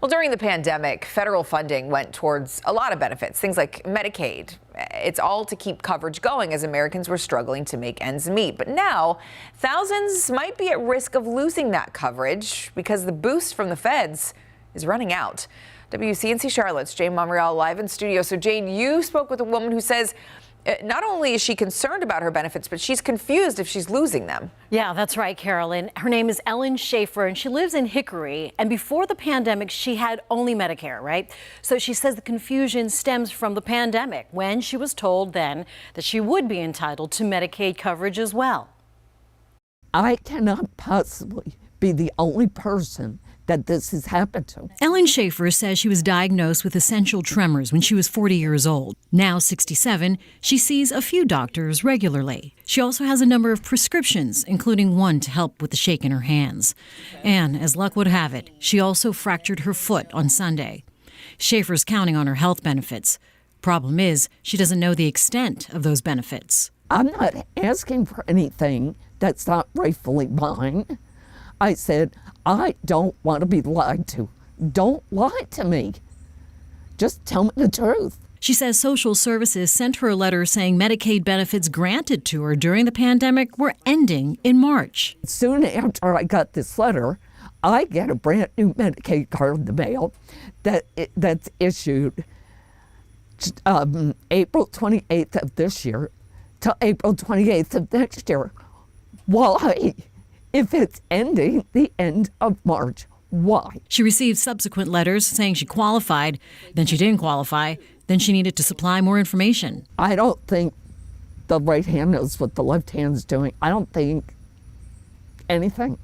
Well, during the pandemic, federal funding went towards a lot of benefits, things like Medicaid. It's all to keep coverage going as Americans were struggling to make ends meet. But now, thousands might be at risk of losing that coverage because the boost from the feds is running out. WCNC Charlotte's Jane Monreal live in studio. So, Jane, you spoke with a woman who says not only is she concerned about her benefits, but she's confused if she's losing them. Yeah, that's right, Carolyn. Her name is Ellen Schaeffer, and she lives in Hickory. And before the pandemic, she had only Medicare, right? So she says the confusion stems from the pandemic, when she was told then that she would be entitled to Medicaid coverage as well. I cannot possibly be the only person that this has happened to. Ellen Schaeffer says she was diagnosed with essential tremors when she was 40 years old. Now 67, she sees a few doctors regularly. She also has a number of prescriptions, including one to help with the shake in her hands. And as luck would have it, she also fractured her foot on Sunday. Schaeffer's counting on her health benefits. Problem is, she doesn't know the extent of those benefits. I'm not asking for anything that's not rightfully mine. I said, I don't want to be lied to. Don't lie to me. Just tell me the truth. She says social services sent her a letter saying Medicaid benefits granted to her during the pandemic were ending in March. Soon after I got this letter, I get a brand new Medicaid card in the mail that's issued April 28th of this year to April 28th of next year. Why? If it's ending the end of March, why? She received subsequent letters saying she qualified, then she didn't qualify, then she needed to supply more information. I don't think the right hand knows what the left hand's doing. I don't think anything.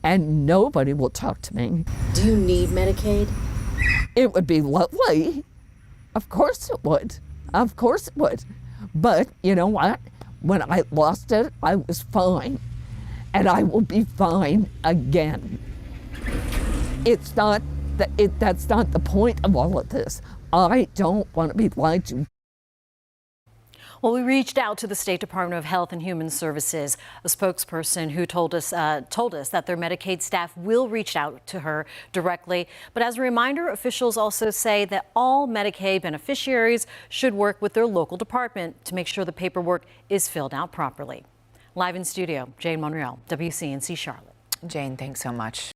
And nobody will talk to me. Do you need Medicaid? It would be lovely. Of course it would. Of course it would. But you know what? When I lost it, I was fine. And I will be fine again. It's not that's not the point of all of this. I don't want to be lied to. Well, we reached out to the State Department of Health and Human Services, a spokesperson who told us that their Medicaid staff will reach out to her directly. But as a reminder, officials also say that all Medicaid beneficiaries should work with their local department to make sure the paperwork is filled out properly. Live in studio, Jane Monreal, WCNC Charlotte. Jane, thanks so much.